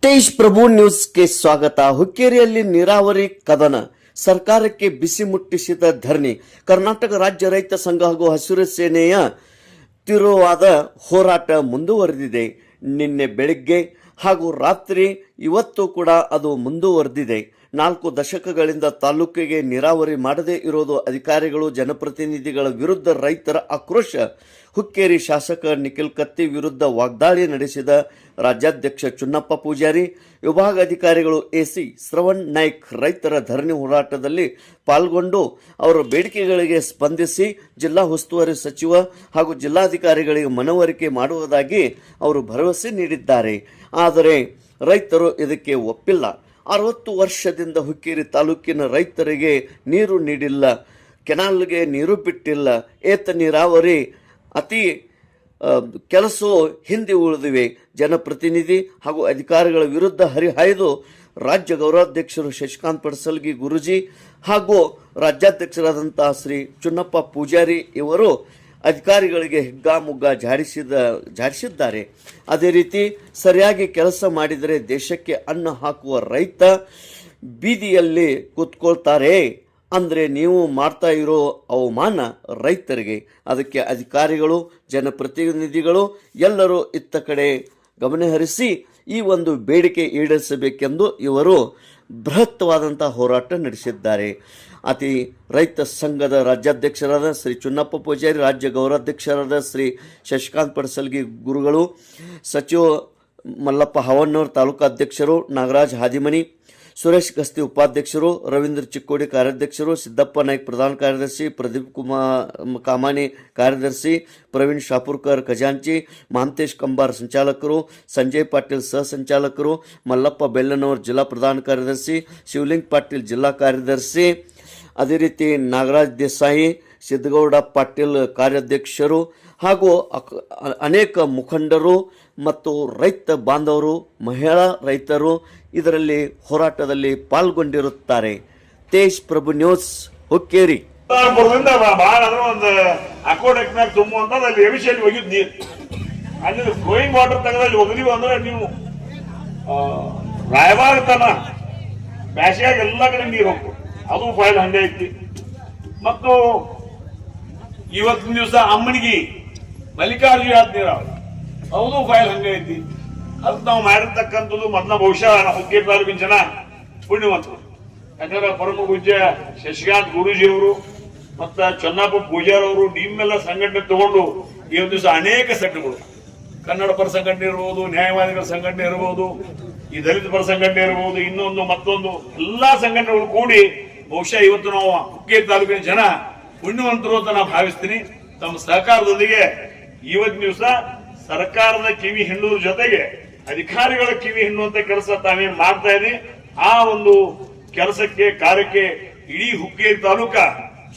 ತೇಜ್ ಪ್ರಭು ನ್ಯೂಸ್ಗೆ ಸ್ವಾಗತ. ಹುಕ್ಕೇರಿಯಲ್ಲಿ ನೀರಾವರಿ ಕದನ, ಸರ್ಕಾರಕ್ಕೆ ಬಿಸಿ ಮುಟ್ಟಿಸಿದ ಧರಣಿ. ಕರ್ನಾಟಕ ರಾಜ್ಯ ರೈತ ಸಂಘ ಹಾಗೂ ಹಸಿರು ಸೇನೆಯ ತೀವ್ರವಾದ ಹೋರಾಟ ಮುಂದುವರೆದಿದೆ. ನಿನ್ನೆ ಬೆಳಿಗ್ಗೆ ಹಾಗೂ ರಾತ್ರಿ ಇವತ್ತು ಕೂಡ ಅದು ಮುಂದುವರೆದಿದೆ. 4 ದಶಕಗಳಿಂದ ತಾಲೂಕಿಗೆ ನೀರಾವರಿ ಮಾಡದೇ ಇರೋದು ಅಧಿಕಾರಿಗಳು ಜನಪ್ರತಿನಿಧಿಗಳ ವಿರುದ್ಧ ರೈತರ ಆಕ್ರೋಶ. ಹುಕ್ಕೇರಿ ಶಾಸಕ ನಿಖಿಲ್ ಕತ್ತಿ ವಿರುದ್ಧ ವಾಗ್ದಾಳಿ ನಡೆಸಿದ ರಾಜ್ಯಾಧ್ಯಕ್ಷ ಚುನ್ನಪ್ಪ ಪೂಜಾರಿ, ವಿಭಾಗಾಧಿಕಾರಿಗಳು ಎಸಿ ಶ್ರವಣ್ ನಾಯ್ಕ್ ರೈತರ ಧರಣಿ ಹೋರಾಟದಲ್ಲಿ ಪಾಲ್ಗೊಂಡು ಅವರ ಬೇಡಿಕೆಗಳಿಗೆ ಸ್ಪಂದಿಸಿ ಜಿಲ್ಲಾ ಉಸ್ತುವಾರಿ ಸಚಿವ ಹಾಗೂ ಜಿಲ್ಲಾಧಿಕಾರಿಗಳಿಗೆ ಮನವರಿಕೆ ಮಾಡುವುದಾಗಿ ಅವರು ಭರವಸೆ ನೀಡಿದ್ದಾರೆ. ಆದರೆ ರೈತರು ಇದಕ್ಕೆ ಒಪ್ಪಿಲ್ಲ. 60 ವರ್ಷದಿಂದ ಹುಕ್ಕೇರಿ ತಾಲೂಕಿನ ರೈತರಿಗೆ ನೀರು ನೀಡಿಲ್ಲ, ಕೆನಾಲ್ಗೆ ನೀರು ಬಿಟ್ಟಿಲ್ಲ, ಏತ ನೀರಾವರಿ ಅತಿ ಕೆಲಸವು ಹಿಂದೆ ಉಳಿದಿವೆ. ಜನಪ್ರತಿನಿಧಿ ಹಾಗೂ ಅಧಿಕಾರಿಗಳ ವಿರುದ್ಧ ಹರಿಹಾಯ್ದು ರಾಜ್ಯ ಗೌರವಾಧ್ಯಕ್ಷರು ಶಶಿಕಾಂತ್ ಪಡಸಲ್ಗಿ ಗುರೂಜಿ ಹಾಗೂ ರಾಜ್ಯಾಧ್ಯಕ್ಷರಾದಂತಹ ಶ್ರೀ ಚುನ್ನಪ್ಪ ಪೂಜಾರಿ ಇವರು ಅಧಿಕಾರಿಗಳಿಗೆ ಹಿಗ್ಗಾಮುಗ್ಗ ಜಾಡಿಸಿದ್ದಾರೆ. ಅದೇ ರೀತಿ ಸರಿಯಾಗಿ ಕೆಲಸ ಮಾಡಿದರೆ ದೇಶಕ್ಕೆ ಅನ್ನ ಹಾಕುವ ರೈತ ಬೀದಿಯಲ್ಲಿ ಕೂತ್ಕೊಳ್ತಾರೆ ಅಂದರೆ ನೀವು ಮಾಡ್ತಾ ಇರೋ ಅವಮಾನ ರೈತರಿಗೆ. ಅದಕ್ಕೆ ಅಧಿಕಾರಿಗಳು ಜನಪ್ರತಿನಿಧಿಗಳು ಎಲ್ಲರೂ ಇತ್ತ ಕಡೆ ಗಮನಹರಿಸಿ ಈ ಒಂದು ಬೇಡಿಕೆ ಈಡೇರಿಸಬೇಕೆಂದು ಇವರು ಬೃಹತ್ವಾದಂಥ ಹೋರಾಟ ನಡೆಸಿದ್ದಾರೆ. ರೈತ ಸಂಘದ ರಾಜ್ಯಾಧ್ಯಕ್ಷರಾದ ಶ್ರೀ ಚುನ್ನಪ್ಪ ಪೂಜಾರಿ, ರಾಜ್ಯ ಗೌರವಾಧ್ಯಕ್ಷರಾದ ಶ್ರೀ ಶಶಿಕಾಂತ್ ಪಡಸಲ್ಗಿ ಗುರುಗಳು, ಸಚಿವ ಮಲ್ಲಪ್ಪ ಹವನ್ನೂರ್ ತಾಲೂಕು ಅಧ್ಯಕ್ಷರು, ನಾಗರಾಜ್ ಹಾದಿಮನಿ, ಸುರೇಶ್ ಗಸ್ತಿ ಉಪಾಧ್ಯಕ್ಷರು, ರವೀಂದ್ರ ಚಿಕ್ಕೋಡಿ ಕಾರ್ಯಾಧ್ಯಕ್ಷರು, ಸಿದ್ದಪ್ಪ ನಾಯ್ಕ್ ಪ್ರಧಾನ ಕಾರ್ಯದರ್ಶಿ, ಪ್ರದೀಪ್ ಕುಮಾರ್ ಕಾಮಾನಿ ಕಾರ್ಯದರ್ಶಿ, ಪ್ರವೀಣ್ ಶಾಪುರ್ಕರ್ ಖಜಾಂಚಿ, ಮಹಾಂತೇಶ್ ಕಂಬಾರ್ ಸಂಚಾಲಕರು, ಸಂಜಯ್ ಪಾಟೀಲ್ ಸಹ ಸಂಚಾಲಕರು, ಮಲ್ಲಪ್ಪ ಬೆಲ್ಲನವರ್ ಜಿಲ್ಲಾ ಪ್ರಧಾನ ಕಾರ್ಯದರ್ಶಿ, ಶಿವಲಿಂಗ್ ಪಾಟೀಲ್ ಜಿಲ್ಲಾ ಕಾರ್ಯದರ್ಶಿ, ಅದೇ ರೀತಿ ನಾಗರಾಜ್ ದೇಸಾಯಿ, ಸಿದ್ದಗೌಡ ಪಾಟೀಲ್ ಕಾರ್ಯಾಧ್ಯಕ್ಷರು ಹಾಗೂ ಅನೇಕ ಮುಖಂಡರು ಮತ್ತು ರೈತ ಬಾಂಧವರು, ಮಹಿಳಾ ರೈತರು ಇದರಲ್ಲಿ ಹೋರಾಟದಲ್ಲಿ ಪಾಲ್ಗೊಂಡಿರುತ್ತಾರೆ. ತೇಜ್ ಪ್ರಭು ನ್ಯೂಸ್, ಹುಕ್ಕೇರಿ. ಒಂದು ಅಕೋಡೆಕ್ನಾಗ ತುಂಬುವಂತ ಅಲ್ಲಿ ಎಫಿಷಿಯಂಟ್ ಒಗಿದ್ ನೀರು ಅಲ್ಲಿ ಫ್ಲೋಯಿಂಗ್ ವಾಟರ್ ತೆಗೆದಲ್ಲಿ ಒಗದೀವಿ ಅಂದ್ರೆ ನೀವು ರಾಯಬಾಗ ತನ ಬ್ಯಾಸಿಯಾಗ ಎಲ್ಲ ಕಡೆ ನೀರು ಹೋಗ್ತು. ಅದು ಫೈಲ್ ಹಂಗೆ ಐತಿ. ಮತ್ತು ಇವತ್ತಿನ ದಿವಸ ಅಮ್ಮನಿಗೆ ಮಲ್ಲಿಕಾರ್ಜುನ ಯಾತ್ ನೀರಾವರಿ ಅದು ಫೈಲ್ ಹಂಗೆ ಐತಿ. ಅದು ನಾವು ಮಾಡಿರ್ತಕ್ಕಂಥದ್ದು ಮೊದಲ ಬಹುಶಃ ಹುಕ್ಕೇರಿ ತಾಲೂಕಿನ ಜನ ಪುಣ್ಯವಂತರು. ಯಾಕಂದ್ರೆ ಪರಮ ಪೂಜ್ಯ ಶಶಿಕಾಂತ್ ಗುರೂಜಿ ಅವರು ಮತ್ತ ಚನ್ನಪ್ಪ ಪೂಜಾರ್ ಅವರು ನಿಮ್ಮೆಲ್ಲ ಸಂಘಟನೆ ತಗೊಂಡು ಈ ಒಂದು ದಿವಸ ಅನೇಕ ಸಂಘಟನೆಗಳು, ಕನ್ನಡ ಪರ ಸಂಘಟನೆ ಇರಬಹುದು, ನ್ಯಾಯವಾದಿಗಳ ಸಂಘಟನೆ ಇರಬಹುದು, ಈ ದಲಿತ ಪರ ಸಂಘಟನೆ ಇರಬಹುದು, ಇನ್ನೊಂದು ಮತ್ತೊಂದು ಎಲ್ಲಾ ಸಂಘಟನೆಗಳು ಕೂಡಿ ಬಹುಶಃ ಇವತ್ತು ನಾವು ಹುಕ್ಕೇರಿ ತಾಲೂಕಿನ ಜನ ಪುಣ್ಯವಂತರು ಅಂತ ನಾನು ಭಾವಿಸ್ತೀನಿ. ತಮ್ಮ ಸಹಕಾರದೊಂದಿಗೆ ಇವತ್ತಿನ ದಿವಸ ಸರ್ಕಾರದ ಕಿವಿ ಹಿಂಡುವ ಜೊತೆಗೆ ಅಧಿಕಾರಿಗಳ ಕಿವಿ ಹಿಂಡುವಂತ ಕೆಲಸ ತಾವೇನ್ ಮಾಡ್ತಾ ಇದ್ರಿ. ಆ ಒಂದು ಕೆಲಸಕ್ಕೆ ಕಾರ್ಯಕ್ಕೆ ಇಡೀ ಹುಕ್ಕೇರಿ ತಾಲೂಕ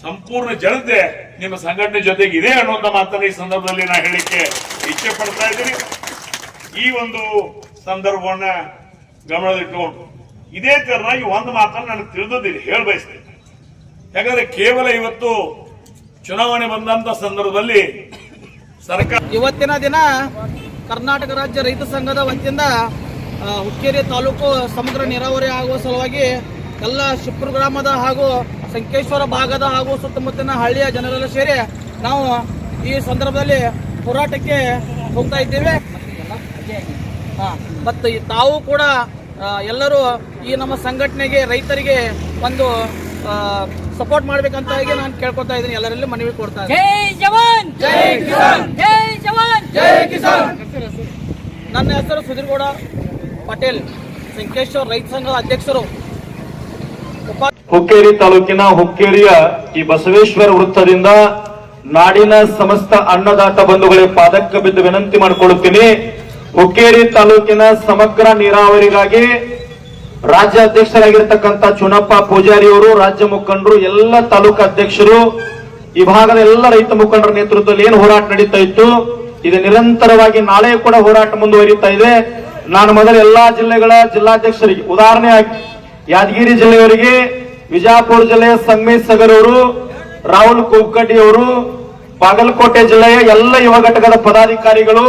ಸಂಪೂರ್ಣ ಜನತೆ ನಿಮ್ಮ ಸಂಘಟನೆ ಜೊತೆಗೆ ಇದೆ ಅನ್ನುವಂತ ಮಾತನ್ನ ಈ ಸಂದರ್ಭದಲ್ಲಿ ನಾ ಹೇಳಿಕ್ಕೆ ಇಚ್ಛೆ ಪಡ್ತಾ ಇದ್ದೀನಿ. ಈ ಒಂದು ಸಂದರ್ಭವನ್ನ ಗಮನದಲ್ಲಿಟ್ಟುಕೊಂಡು ಇದೇ ತರನಾಗಿ ಒಂದು ಮಾತನ್ನು ನಾನು ತಿಳಿದಿದ್ದೀನಿ, ಹೇಳ ಬಯಸ್ತೇನೆ. ಯಾಕಂದ್ರೆ ಕೇವಲ ಇವತ್ತು ಚುನಾವಣೆ ಬಂದಂತ ಸಂದರ್ಭದಲ್ಲಿ ಸರ್ಕಾರ ಇವತ್ತಿನ ದಿನ ಕರ್ನಾಟಕ ರಾಜ್ಯ ರೈತ ಸಂಘದ ವತಿಯಿಂದ ಹುಕ್ಕೇರಿ ತಾಲೂಕು ಸಮಗ್ರ ನೀರಾವರಿ ಆಗುವ ಸಲುವಾಗಿ ಎಲ್ಲ ಶಿಪ್ರು ಗ್ರಾಮದ ಹಾಗೂ ಸಂಕೇಶ್ವರ ಭಾಗದ ಹಾಗೂ ಸುತ್ತಮುತ್ತಲಿನ ಹಳ್ಳಿಯ ಜನರೆಲ್ಲ ಸೇರಿ ನಾವು ಈ ಸಂದರ್ಭದಲ್ಲಿ ಹೋರಾಟಕ್ಕೆ ಹೋಗ್ತಾ ಇದ್ದೇವೆ. ಮತ್ತು ತಾವು ಕೂಡ ಎಲ್ಲರೂ ಈ ನಮ್ಮ ಸಂಘಟನೆಗೆ ರೈತರಿಗೆ ಒಂದು ಸಪೋರ್ಟ್ ಮಾಡ್ಬೇಕಂತ ನಾನು ಕೇಳ್ಕೊತಾ ಇದ್ದೀನಿ. ಎಲ್ಲರಲ್ಲಿ ಮನವಿ ಕೊಡ್ತಾ ಇದ್ದೀನಿ. ಜೈ ಜವಾನ್ ಜೈ ಕಿಸಾನ್, ಜೈ ಜವಾನ್ ಜೈ ಕಿಸಾನ್. ನನ್ನ ಹೆಸರು ಸುಧೀರ್ಗೌಡ ಪಟೇಲ್, ಸಂಕೇಶ್ವರ ರೈತ ಸಂಘದ ಅಧ್ಯಕ್ಷರು. ಹುಕ್ಕೇರಿ ತಾಲೂಕಿನ ಹುಕ್ಕೇರಿಯ ಈ ಬಸವೇಶ್ವರ ವೃತ್ತದಿಂದ ನಾಡಿನ ಸಮಸ್ತ ಅನ್ನದಾತ ಬಂಧುಗಳಿಗೆ ಪಾದಕ್ಕೆ ಬಿದ್ದು ವಿನಂತಿ ಮಾಡಿಕೊಳ್ಳುತ್ತೀನಿ. ಹುಕ್ಕೇರಿ ತಾಲೂಕಿನ ಸಮಗ್ರ ನೀರಾವರಿಗಾಗಿ ರಾಜ್ಯಾಧ್ಯಕ್ಷರಾಗಿರ್ತಕ್ಕಂಥ ಚುನ್ನಪ್ಪ ಪೂಜಾರಿ ಅವರು, ರಾಜ್ಯ ಮುಖಂಡರು, ಎಲ್ಲ ತಾಲೂಕು ಅಧ್ಯಕ್ಷರು, ಈ ಭಾಗದ ಎಲ್ಲ ರೈತ ಮುಖಂಡರ ನೇತೃತ್ವದಲ್ಲಿ ಏನು ಹೋರಾಟ ನಡೀತಾ ಇತ್ತು, ಇದು ನಿರಂತರವಾಗಿ ನಾಳೆ ಕೂಡ ಹೋರಾಟ ಮುಂದುವರಿಯುತ್ತಾ ಇದೆ. ನಾನು ಮೊದಲ ಎಲ್ಲಾ ಜಿಲ್ಲೆಗಳ ಜಿಲ್ಲಾಧ್ಯಕ್ಷರಿಗೆ, ಉದಾಹರಣೆಯಾಗಿ ಯಾದಗಿರಿ ಜಿಲ್ಲೆಯವರಿಗೆ ವಿಜಯಪುರ ಜಿಲ್ಲೆಯ ಸಂಗಮೇಶ್ ಸಗರ್ ಅವರು, ರಾಹುಲ್ ಕುಬ್ಕಡ್ಡಿ ಅವರು, ಬಾಗಲಕೋಟೆ ಜಿಲ್ಲೆಯ ಎಲ್ಲ ಯುವ ಘಟಕದ ಪದಾಧಿಕಾರಿಗಳು,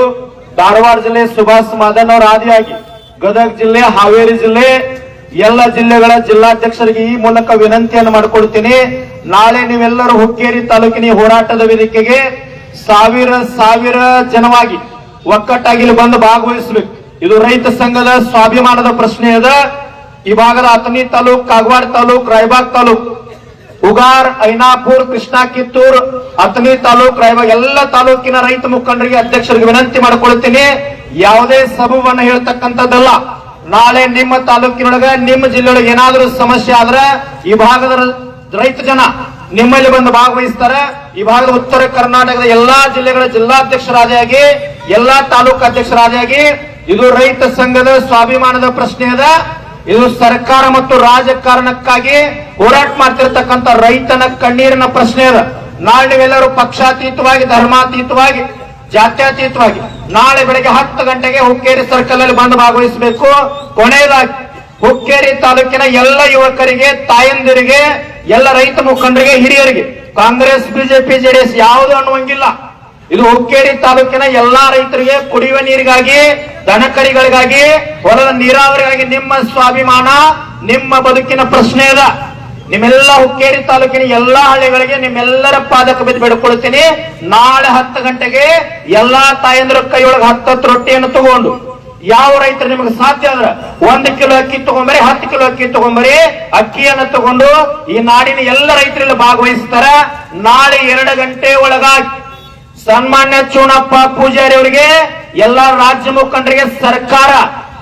ಧಾರವಾಡ ಜಿಲ್ಲೆಯ ಸುಭಾಷ್ ಮಾದನ್ ಅವರ ಆದಿಯಾಗಿ ಗದಗ ಜಿಲ್ಲೆ, ಹಾವೇರಿ ಜಿಲ್ಲೆ, ಎಲ್ಲ ಜಿಲ್ಲೆಗಳ ಜಿಲ್ಲಾಧ್ಯಕ್ಷರಿಗೆ ಈ ಮೂಲಕ ವಿನಂತಿಯನ್ನು ಮಾಡಿಕೊಡ್ತೀನಿ. ನಾಳೆ ನೀವೆಲ್ಲರೂ ಹುಕ್ಕೇರಿ ತಾಲೂಕಿನ ಈ ಹೋರಾಟದ ವೇದಿಕೆಗೆ ಸಾವಿರ ಜನವಾಗಿ ಒಕ್ಕಟ್ಟಾಗಿ ಇಲ್ಲಿ ಬಂದು ಭಾಗವಹಿಸಬೇಕು. ಇದು ರೈತ ಸಂಘದ ಸ್ವಾಭಿಮಾನದ ಪ್ರಶ್ನೆ ಅದ. ಈ ಭಾಗದ ಅಥಣಿ ತಾಲೂಕ್, ಕಾಗವಾಡ ತಾಲೂಕ್, ರಾಯಬಾಗ್ ತಾಲೂಕ್, ಉಗಾರ್, ಐನಾಪುರ್, ಕೃಷ್ಣಾ, ಕಿತ್ತೂರ್, ಅಥಣಿ ತಾಲೂಕ್, ರಾಯಬಾಗ್ ಎಲ್ಲ ತಾಲೂಕಿನ ರೈತ ಮುಖಂಡರಿಗೆ, ಅಧ್ಯಕ್ಷರಿಗೆ ವಿನಂತಿ ಮಾಡಿಕೊಳ್ತೀನಿ. ಯಾವುದೇ ಸಬಬನ್ನು ಹೇಳ್ತಕ್ಕಂಥದ್ದಲ್ಲ. ನಾಳೆ ನಿಮ್ಮ ತಾಲೂಕಿನೊಳಗ, ನಿಮ್ಮ ಜಿಲ್ಲೆಯೊಳಗೆ ಏನಾದರೂ ಸಮಸ್ಯೆ ಆದ್ರೆ ಈ ಭಾಗದ ರೈತ ಜನ ನಿಮ್ಮಲ್ಲಿ ಬಂದು ಭಾಗವಹಿಸ್ತಾರೆ. ಈ ಭಾಗದ ಉತ್ತರ ಕರ್ನಾಟಕದ ಎಲ್ಲಾ ಜಿಲ್ಲೆಗಳ ಜಿಲ್ಲಾಧ್ಯಕ್ಷರಾದಿಯಾಗಿ, ಎಲ್ಲಾ ತಾಲೂಕು ಅಧ್ಯಕ್ಷರಾದಿಯಾಗಿ ಇದು ರೈತ ಸಂಘದ ಸ್ವಾಭಿಮಾನದ ಪ್ರಶ್ನೆ ಅದ. ಇದು ಸರ್ಕಾರ ಮತ್ತು ರಾಜಕಾರಣಕ್ಕಾಗಿ ಹೋರಾಟ ಮಾಡ್ತಿರ್ತಕ್ಕಂಥ ರೈತನ ಕಣ್ಣೀರಿನ ಪ್ರಶ್ನೆ ಅದ. ನಾಳೆ ನೀವೆಲ್ಲರೂ ಪಕ್ಷಾತೀತವಾಗಿ, ಧರ್ಮಾತೀತವಾಗಿ, ಜಾತ್ಯತೀತವಾಗಿ ನಾಳೆ ಬೆಳಗ್ಗೆ 10 ಗಂಟೆಗೆ ಹುಕ್ಕೇರಿ ಸರ್ಕಲ್ ಅಲ್ಲಿ ಬಂದು ಭಾಗವಹಿಸಬೇಕು. ಕೊನೆಯದಾಗಿ ಹುಕ್ಕೇರಿ ತಾಲೂಕಿನ ಎಲ್ಲ ಯುವಕರಿಗೆ, ತಾಯಂದಿರಿಗೆ, ಎಲ್ಲ ರೈತ ಮುಖಂಡರಿಗೆ, ಹಿರಿಯರಿಗೆ, ಕಾಂಗ್ರೆಸ್, ಬಿಜೆಪಿ, ಜೆಡಿಎಸ್ ಯಾವುದು ಅನ್ನುವಂಗಿಲ್ಲ. ಇದು ಹುಕ್ಕೇರಿ ತಾಲೂಕಿನ ಎಲ್ಲಾ ರೈತರಿಗೆ ಕುಡಿಯುವ ನೀರಿಗಾಗಿ, ದನಕರಿಗಳಿಗಾಗಿ, ಹೊಲದ ನೀರಾವರಿಗಾಗಿ ನಿಮ್ಮ ಸ್ವಾಭಿಮಾನ, ನಿಮ್ಮ ಬದುಕಿನ ಪ್ರಶ್ನೆ ಅದ. ನಿಮ್ಮೆಲ್ಲ ಹುಕ್ಕೇರಿ ತಾಲೂಕಿನ ಎಲ್ಲಾ ಹಳ್ಳಿಗಳಿಗೆ ನಿಮ್ಮೆಲ್ಲರ ಪಾದಕ್ಕೆ ಬಿದ್ದು ಬೇಡ್ಕೊಳ್ತೀನಿ. ನಾಳೆ 10 ಗಂಟೆಗೆ ಎಲ್ಲಾ ತಾಯಂದ್ರ ಕೈಯೊಳಗೆ 10 ರೊಟ್ಟಿಯನ್ನು ತಗೊಂಡು, ಯಾವ ರೈತರು ನಿಮಗೆ ಸಾಧ್ಯ ಆದ್ರೆ 1 ಕಿಲೋ ಅಕ್ಕಿ ತಗೊಂಬರಿ, 10 ಕಿಲೋ ಅಕ್ಕಿ ತಗೊಂಬರಿ. ಅಕ್ಕಿಯನ್ನು ತಗೊಂಡು ಈ ನಾಡಿನ ಎಲ್ಲ ರೈತರಲ್ಲಿ ಭಾಗವಹಿಸ್ತಾರೆ. ನಾಳೆ 2 ಗಂಟೆ ಒಳಗಾಗಿ ಸನ್ಮಾನ್ಯ ಚೂಣಪ್ಪ ಪೂಜಾರಿ ಅವರಿಗೆ, ಎಲ್ಲಾ ರಾಜ್ಯ ಮುಖಂಡರಿಗೆ, ಸರ್ಕಾರ,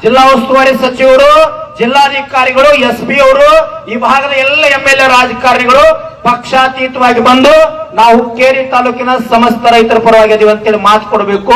ಜಿಲ್ಲಾ ಉಸ್ತುವಾರಿ ಸಚಿವರು, ಜಿಲ್ಲಾಧಿಕಾರಿಗಳು, ಎಸ್ಪಿ ಅವರು, ಈ ಭಾಗದ ಎಲ್ಲ MLA ರಾಜಕಾರಣಿಗಳು ಪಕ್ಷಾತೀತವಾಗಿ ಬಂದು ನಾವು ಹುಕ್ಕೇರಿ ತಾಲೂಕಿನ ಸಮಸ್ತ ರೈತರ ಪರವಾಗಿ ಅದೀವಿ ಅಂತೇಳಿ ಮಾತು ಕೊಡಬೇಕು.